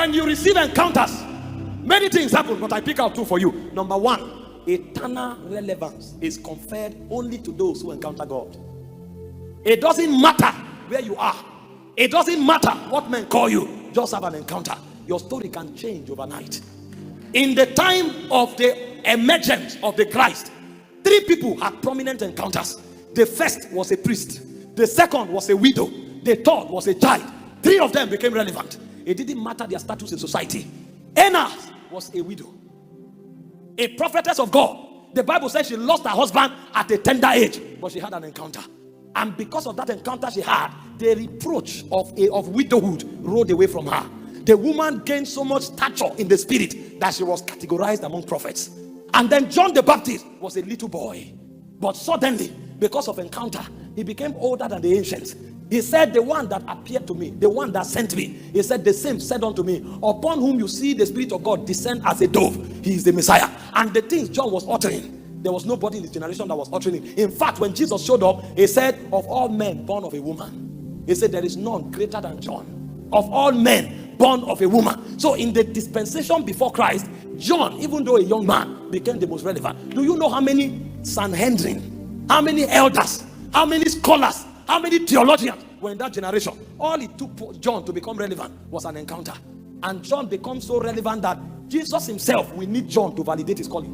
When you receive encounters, many things happen, but I pick out two for you. Number one, eternal relevance is conferred only to those who encounter God. It doesn't matter where you are. It doesn't matter what men call you. Just have an encounter. Your story can change overnight. In the time of the emergence of the Christ, 3 people had prominent encounters. The first was a priest. The second was a widow. The third was a child. 3 of them became relevant. It didn't matter their status in society. Anna was a widow, a prophetess of God. The Bible says she lost her husband at a tender age, but she had an encounter. And because of that encounter she had, the reproach of widowhood rolled away from her. The woman gained so much stature in the spirit that she was categorized among prophets. And then John the Baptist was a little boy, but suddenly, because of encounter, he became older than the ancients. He said, the one that appeared to me, the one that sent me, he said, the same said unto me, upon whom you see the Spirit of God descend as a dove, he is the Messiah. And the things John was uttering, there was nobody in his generation that was uttering it. In fact, when Jesus showed up, he said, of all men born of a woman, he said, there is none greater than John. Of all men born of a woman. So in the dispensation before Christ, John, even though a young man, became the most relevant. Do you know how many Sanhedrin, how many elders, how many scholars, how many theologians were in that generation? All it took John to become relevant was an encounter. And John becomes so relevant that Jesus himself will need John to validate his calling.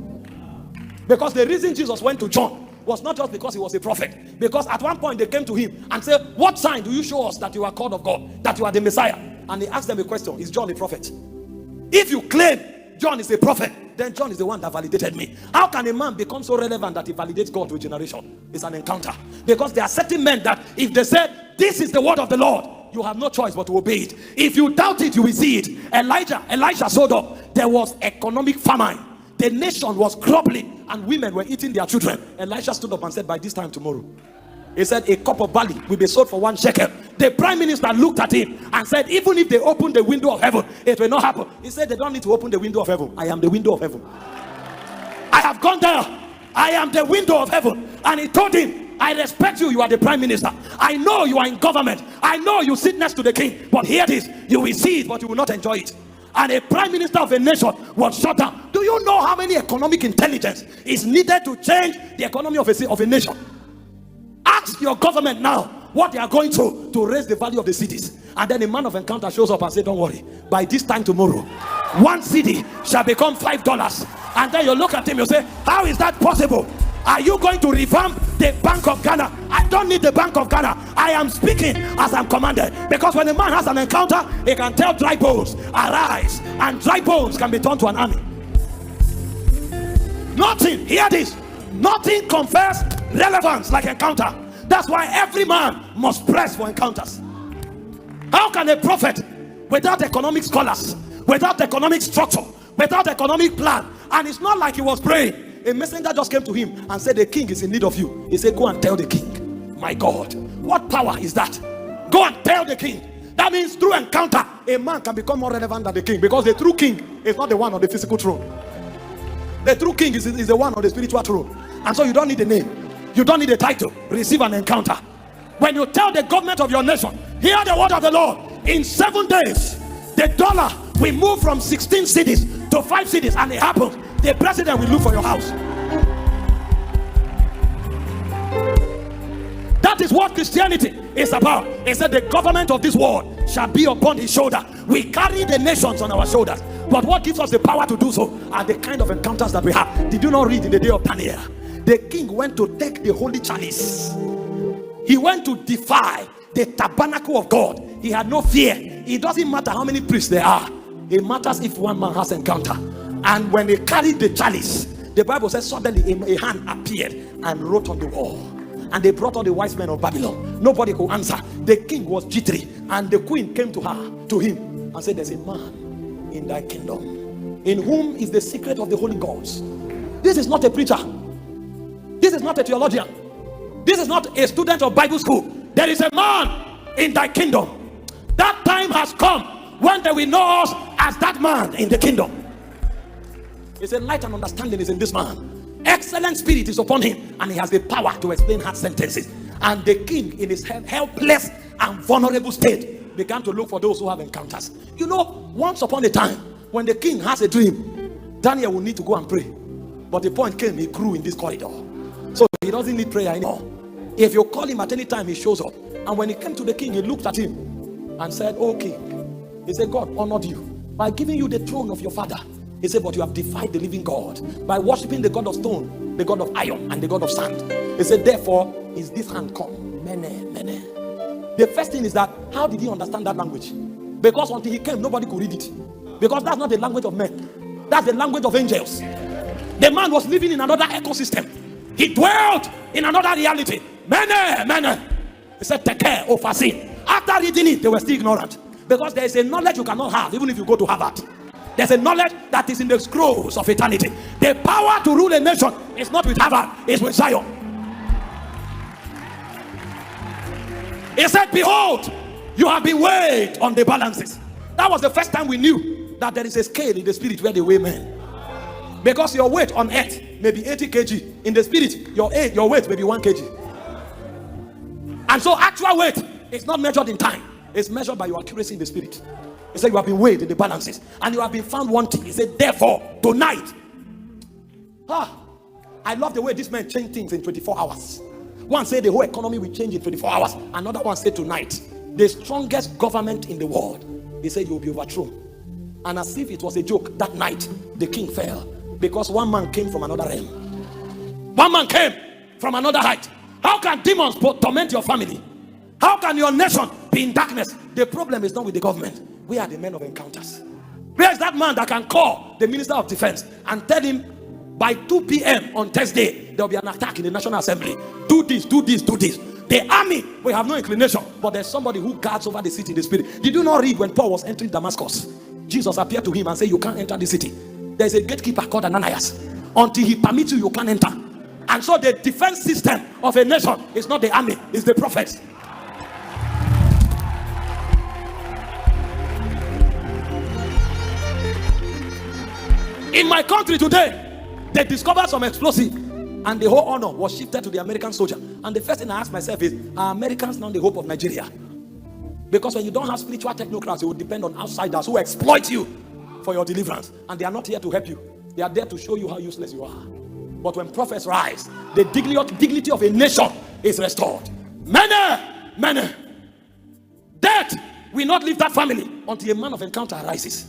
Because the reason Jesus went to John was not just because he was a prophet. Because at one point they came to him and said, what sign do you show us that you are called of God, that you are the Messiah? And he asked them a question, is John a prophet? If you claim John is a prophet, then John is the one that validated me. How can a man become so relevant that he validates God to a generation? It's an encounter. Because there are certain men that if they said, this is the word of the Lord, you have no choice but to obey it. If you doubt it, you will see it. Elijah showed up. There was economic famine. The nation was crumbling and women were eating their children. Elisha stood up and said, by this time tomorrow, he said, a cup of barley will be sold for 1 shekel. The prime minister looked at him and said, even if they open the window of heaven, it will not happen. He said, they don't need to open the window of heaven. I am the window of heaven. I have gone there. I am the window of heaven. And he told him, I respect you. You are the prime minister. I know you are in government. I know you sit next to the king. But here it is. You will see it, but you will not enjoy it. And a prime minister of a nation was shut down. Do you know how many economic intelligence is needed to change the economy of a nation? Ask your government now what they are going to raise the value of the cities. And then a man of encounter shows up and says, don't worry, by this time tomorrow, 1 city shall become $5. And then you look at him, you say, how is that possible? Are you going to revamp the Bank of Ghana? I don't need the Bank of Ghana. I am speaking as I'm commanded. Because when a man has an encounter, he can tell dry bones, arise. And dry bones can be turned to an army. Nothing, hear this, nothing confers relevance like encounter. That's why every man must press for encounters. How can a prophet, without economic scholars, without economic structure, without economic plan, and it's not like he was praying, a messenger just came to him and said, the king is in need of you. He said, go and tell the king. My God, what power is that? Go and tell the king. That means through encounter, a man can become more relevant than the king, because the true king is not the one on the physical throne. The true king is the one on the spiritual throne. And so you don't need a name. You don't need a title. Receive an encounter. When you tell the government of your nation, hear the word of the Lord, in 7 days, the dollar will move from 16 cities to 5 cities, and it happens. The president will look for your house. That is what Christianity is about. It said the government of this world shall be upon his shoulder. We carry the nations on our shoulders. But what gives us the power to do so are the kind of encounters that we have. Did you not read in the day of Daniel? The king went to take the holy chalice. He went to defy the tabernacle of God. He had no fear. It doesn't matter how many priests there are. It matters if one man has encounter. And when they carried the chalice, the Bible says suddenly a hand appeared and wrote on the wall. And they brought all the wise men of Babylon. Nobody could answer. The king was jittery, and the queen came to him and said, there's a man in thy kingdom in whom is the secret of the holy gods. This is not a preacher. This is not a theologian. This is not a student of Bible school. There is a man in thy kingdom. That time has come when they will know us as that man in the kingdom. He said, light and understanding is in this man. Excellent spirit is upon him, and he has the power to explain hard sentences. And the king, in his helpless and vulnerable state, began to look for those who have encounters. You know, once upon a time, when the king has a dream, Daniel will need to go and pray. But the point came, he grew in this corridor. So he doesn't need prayer anymore. If you call him at any time, he shows up. And when he came to the king, he looked at him and said, "Oh king," he said, "God honored you by giving you the throne of your father." He said, "But you have defied the living God by worshiping the God of stone, the God of iron, and the God of sand." He said, "Therefore is this hand come." Mene, mene. The first thing is that, how did he understand that language? Because until he came, nobody could read it. Because that's not the language of men. That's the language of angels. The man was living in another ecosystem. He dwelt in another reality. Mene, mene. He said, "Take care of our sin." After reading it, they were still ignorant. Because there is a knowledge you cannot have, even if you go to Harvard. There's a knowledge that is in the scrolls of eternity. The power to rule a nation is not with Harvard, it's with Zion. He said, "Behold, you have been weighed on the balances." That was the first time we knew that there is a scale in the spirit where they weigh men. Because your weight on earth may be 80 kg. In the spirit, your weight may be 1 kg. And so actual weight is not measured in time. It's measured by your accuracy in the spirit. He said, "You have been weighed in the balances and you have been found wanting." He said, "Therefore, tonight." I love the way this man changed things in 24 hours. One said the whole economy will change in 24 hours. Another one said tonight, the strongest government in the world, he said, "You will be overthrown." And as if it was a joke, that night the king fell. Because one man came from another realm. One man came from another height. How can demons torment your family? How can your nation be in darkness? The problem is not with the government. We are the men of encounters. Where is that man that can call the Minister of Defense and tell him by 2 p.m. on Thursday there will be an attack in the National Assembly? Do this, do this, do this. The army will have no inclination, but there's somebody who guards over the city in the spirit. Did you not read when Paul was entering Damascus? Jesus appeared to him and said, "You can't enter the city. There's a gatekeeper called Ananias. Until he permits you, you can't enter." And so the defense system of a nation is not the army, it's the prophets. In my country today, they discovered some explosive and the whole honor was shifted to the American soldier. And the first thing I ask myself is, are Americans now the hope of Nigeria? Because when you don't have spiritual technocrats, you will depend on outsiders who exploit you for your deliverance. And they are not here to help you. They are there to show you how useless you are. But when prophets rise, the dignity of a nation is restored. Many. Death will not leave that family until a man of encounter arises.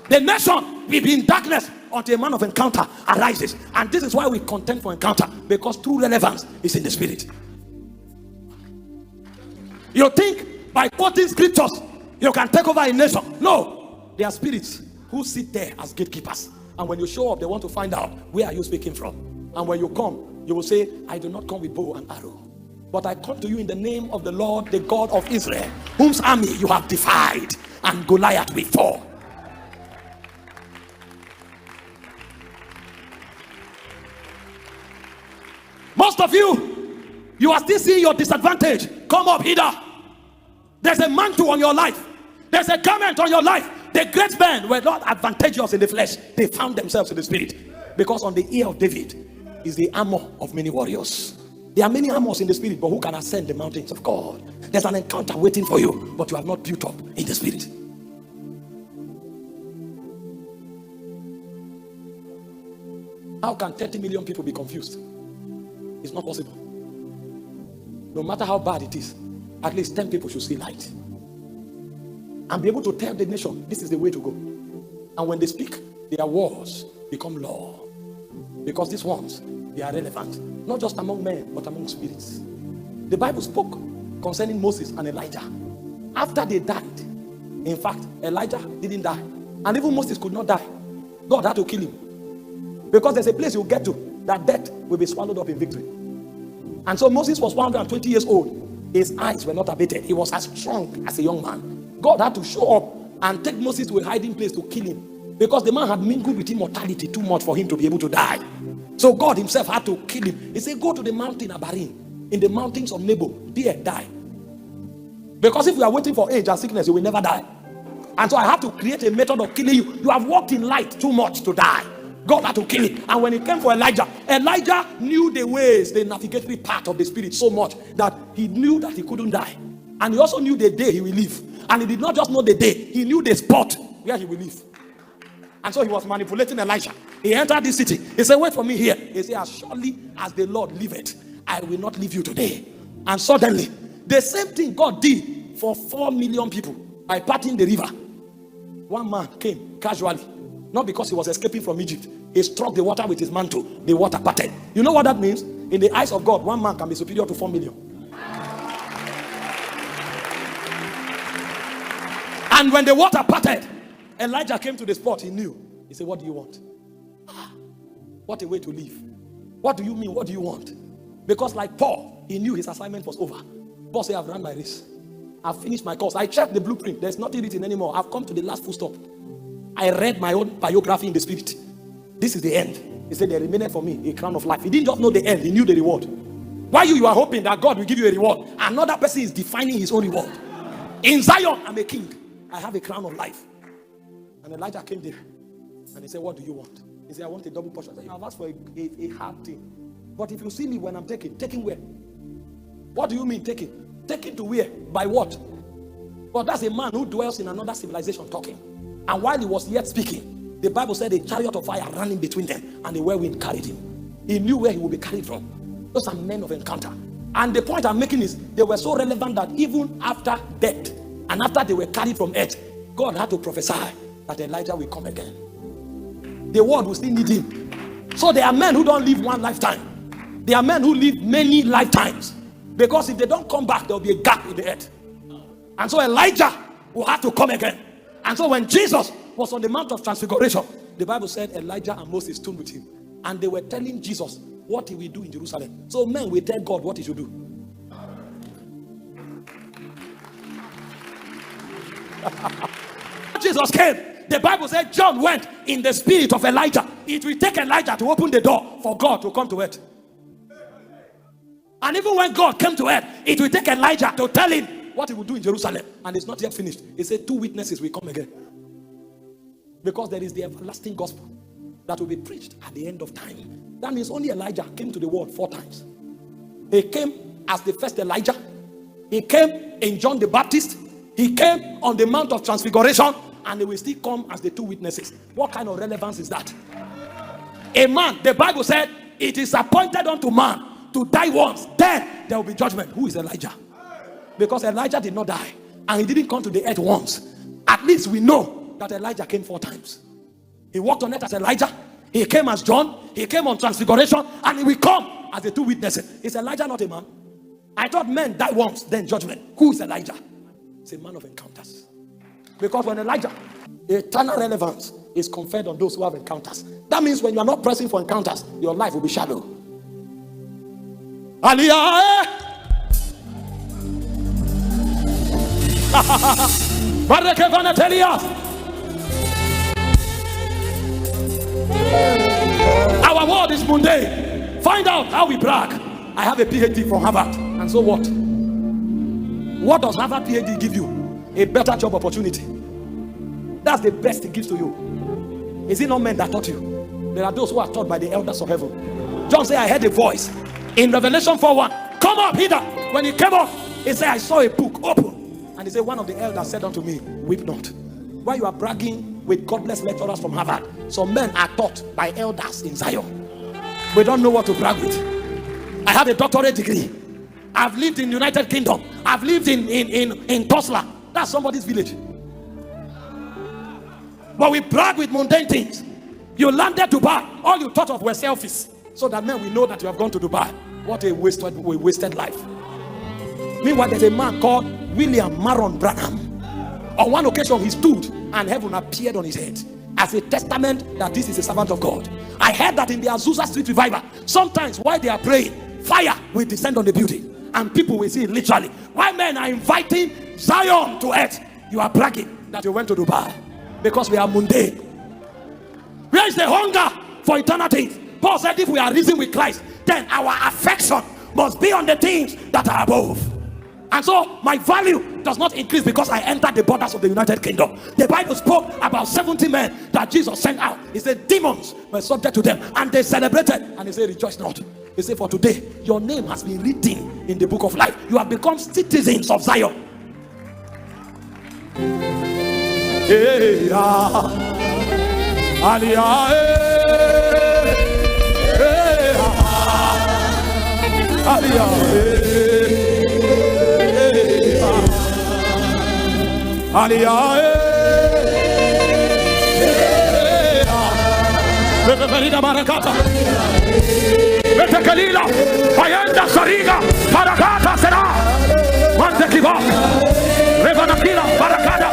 The nation will be in darkness until a man of encounter arises. And this is why we contend for encounter, because true relevance is in the spirit. You think by quoting scriptures you can take over a nation? No, there are spirits who sit there as gatekeepers. And when you show up, they want to find out, where are you speaking from? And when you come, you will say, "I do not come with bow and arrow, but I come to you in the name of the Lord, the God of Israel, whose army you have defied and Goliath before." Most of you are still seeing your disadvantage. Come up hither. There's a mantle on your life. There's a garment on your life. The great men were not advantageous in the flesh. They found themselves in the spirit. Because on the ear of David is the armor of many warriors. There are many armors in the spirit, but who can ascend the mountains of God? There's an encounter waiting for you, but you have not built up in the spirit. How can 30 million people be confused? It's not possible. No matter how bad it is, at least 10 people should see light and be able to tell the nation, this is the way to go. And when they speak, their words become law. Because these ones, they are relevant, not just among men, but among spirits. The Bible spoke concerning Moses and Elijah. After they died, in fact, Elijah didn't die. And even Moses could not die. God had to kill him. Because there's a place you'll get to that death will be swallowed up in victory. And so Moses was 120 years old. His eyes were not abated. He was as strong as a young man. God had to show up and take Moses to a hiding place to kill him, because the man had mingled with immortality too much for him to be able to die. So God himself had to kill him. He said, "Go to the mountain Abarim, in the mountains of Nebo, there die." Because if you are waiting for age and sickness, you will never die. And so I have to create a method of killing you. You have walked in light too much to die. God had to kill him. And when it came for Elijah knew the ways, the navigatory part of the spirit so much that he knew that he couldn't die. And he also knew the day he will live. And he did not just know the day, he knew the spot where he will live. And so he was manipulating Elijah. He entered the city. He said, wait for me here. He said, as surely as the Lord liveth, I will not leave you today. And suddenly, the same thing God did for 4 million people by parting the river. One man came casually, not because he was escaping from Egypt. He struck the water with his mantle. The water parted. You know what that means? In the eyes of God, one man can be superior to 4 million. And when the water parted, Elijah came to the spot. He knew. He said, what do you want? What a way to live. What do you mean? What do you want? Because like Paul, he knew his assignment was over. Paul said, I've run my race. I've finished my course. I checked the blueprint. There's nothing written anymore. I've come to the last full stop. I read my own biography in the spirit. This is the end. He said, there remained for me a crown of life. He didn't just know the end. He knew the reward. Why you are hoping that God will give you a reward? Another person is defining his own reward. In Zion, I'm a king. I have a crown of life. And Elijah came there. And he said, what do you want? He said, I want a double portion. I said, you have asked for a hard thing. But if you see me when I'm taking where? What do you mean taking? Taken to where? By what? But that's a man who dwells in another civilization talking. And while he was yet speaking, the Bible said a chariot of fire ran in between them and the whirlwind carried him. He knew where he would be carried from. Those are men of encounter. And the point I'm making is they were so relevant that even after death and after they were carried from earth, God had to prophesy that Elijah will come again. The world will still need him. So there are men who don't live one lifetime. There are men who live many lifetimes. Because if they don't come back, there will be a gap in the earth. And so Elijah will have to come again. And so when Jesus was on the Mount of Transfiguration, the Bible said Elijah and Moses stood with him. And they were telling Jesus what he will do in Jerusalem. So men will tell God what he should do. Jesus came. The Bible said John went in the spirit of Elijah. It will take Elijah to open the door for God to come to earth. And even when God came to earth, it will take Elijah to tell him what he will do in Jerusalem. And it's not yet finished. He said 2 witnesses will come again. Because there is the everlasting gospel that will be preached at the end of time. That means only Elijah came to the world 4 times. He came as the first Elijah. He came in John the Baptist. He came on the Mount of Transfiguration. And he will still come as the 2 witnesses. What kind of relevance is that? A man, the Bible said, it is appointed unto man to die once, then there will be judgment. Who is Elijah? Because Elijah did not die and he didn't come to the earth once. At least we know that Elijah came 4 times. He walked on earth as Elijah, he came as John, he came on Transfiguration, and he will come as the 2 witnesses. Is Elijah not a man? I thought men die once, then judgment. Who is Elijah? He's a man of encounters. Because when Elijah, eternal relevance is conferred on those who have encounters. That means when you are not pressing for encounters, your life will be shallow. Aliyah. Our world is mundane. Find out how we brag. I have a PhD from Harvard. And so what? What does Harvard PhD give you? A better job opportunity. That's the best it gives to you. Is it not men that taught you? There are those who are taught by the elders of heaven. John said, I heard a voice in Revelation 4:1. Come up hither. When he came up, he said, I saw a book open. And he said, one of the elders said unto me, weep not. While you are bragging with godless lecturers from Harvard, some men are taught by elders in Zion. We don't know what to brag with. I have a doctorate degree. I've lived in the United Kingdom. I've lived in Tulsa. That's somebody's village. But we brag with mundane things. You landed Dubai. All you thought of were selfies. So that men will know that you have gone to Dubai. What a wasted life. Meanwhile, there's a man called William Maron Branham. On one occasion, he stood and heaven appeared on his head as a testament that this is a servant of God. I heard that in the Azusa Street Revival, sometimes while they are praying, fire will descend on the building and people will see it literally. While men are inviting Zion to earth, you are bragging that you went to Dubai because we are mundane. Where is the hunger for eternal things? Paul said if we are risen with Christ, then our affection must be on the things that are above. And so my value does not increase because I entered the borders of the United Kingdom. The Bible spoke about 70 men that Jesus sent out. He said demons were subject to them and they celebrated, and he said rejoice not. He said for today your name has been written in the book of life. You have become citizens of Zion. Barakata, Betekalila, Ayanda Sariga, Barakata Sera, Mantekiva, Revanakila, Barakada.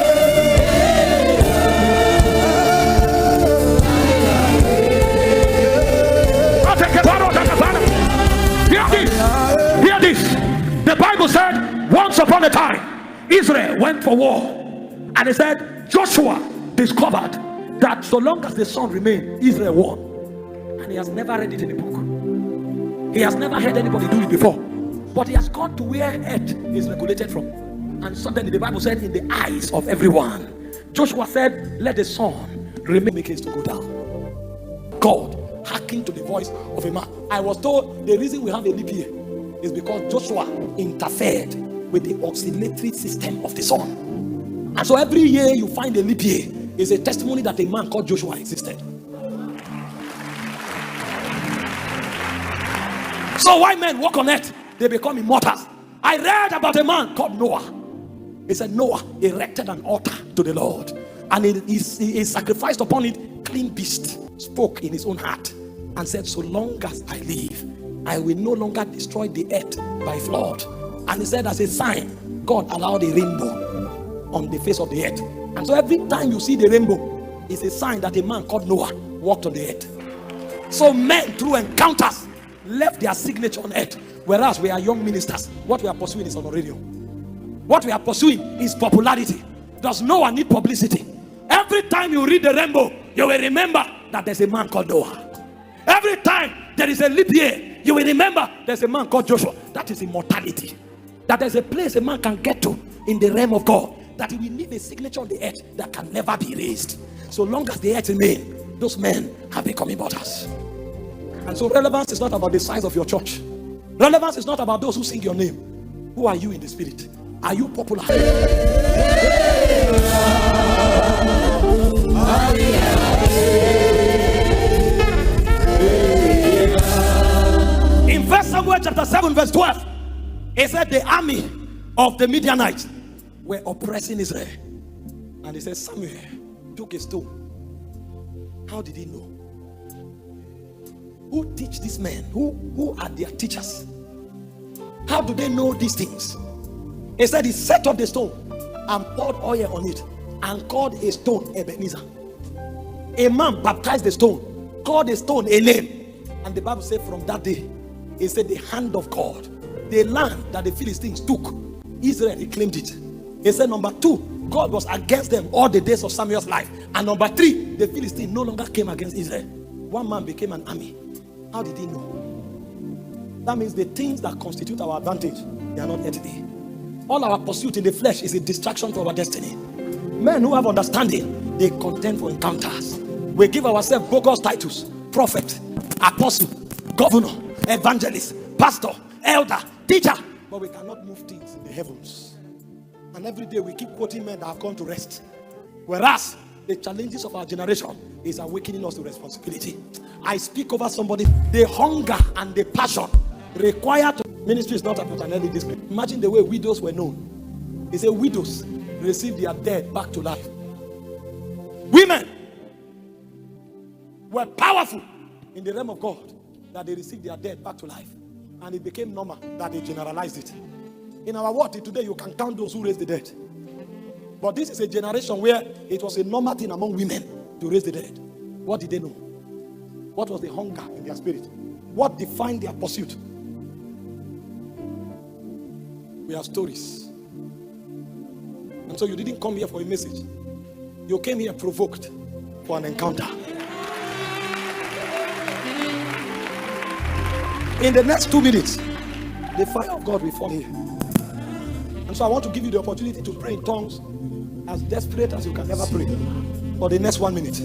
Hear this. The Bible said, once upon a time, Israel went for war, and it said Joshua discovered that so long as the sun remained, Israel won. And he has never read it in a book. He has never heard anybody do it before. But he has gone to where earth is regulated from. And suddenly the Bible said, in the eyes of everyone, Joshua said, let the sun remain, make haste to go down. God hearkened to the voice of a man. I was told the reason we have a leap year is because Joshua interfered with the oscillatory system of the sun. And so every year you find a leap year is a testimony that a man called Joshua existed. So why men walk on earth? They become immortals. I read about a man called Noah. He said Noah erected an altar to the Lord, and he sacrificed upon it clean beast. Spoke in his own heart and said, so long as I live, I will no longer destroy the earth by flood. And he said, as a sign, God allowed a rainbow on the face of the earth. And so every time you see the rainbow, it's a sign that a man called Noah walked on the earth. So men, through encounters, left their signature on earth. Whereas we are young ministers, what we are pursuing is on the radio. What we are pursuing is popularity. Does Noah need publicity? Every time you read the rainbow, you will remember that there's a man called Noah. Every time there is a leap year, you will remember there's a man called Joshua. That is immortality. That there's a place a man can get to in the realm of God, that he will leave a signature on the earth that can never be erased. So long as the earth remains, those men have become immortals. And so relevance is not about the size of your church. Relevance is not about those who sing your name. Who are you in the spirit? Are you popular? In 1 Samuel chapter 7 verse 12, it said the army of the Midianites were oppressing Israel. And he said Samuel took a stone. How did he know? Who teach these men? Who are their teachers? How do they know these things? He said he set up the stone and poured oil on it and called a stone Ebenezer. A man baptized the stone, called the stone a name. And the Bible said from that day, he said the hand of God, the land that the Philistines took, Israel reclaimed it. He said number 2, God was against them all the days of Samuel's life. And number 3, the Philistines no longer came against Israel. One man became an army. How did he know? That means the things that constitute our advantage, they are not earthly. All our pursuit in the flesh is a distraction to our destiny. Men who have understanding, they contend for encounters. We give ourselves bogus titles: prophet, apostle, governor, evangelist, pastor, elder, teacher. But we cannot move things in the heavens. And every day we keep quoting men that have gone to rest. Whereas the challenges of our generation is awakening us to responsibility. I speak over somebody. The hunger and the passion required to ministry is not about an early discipline. Imagine the way widows were known. He said widows received their dead back to life. Women were powerful in the realm of God, that they received their dead back to life. And it became normal that they generalized it. In our world today, you can count those who raised the dead. But this is a generation where it was a normal thing among women to raise the dead. What did they know? What was the hunger in their spirit? What defined their pursuit? We have stories. And so you didn't come here for a message. You came here provoked for an encounter. In the next 2 minutes, the fire of God will fall here. And so I want to give you the opportunity to pray in tongues as desperate as you can ever pray for the next 1 minute.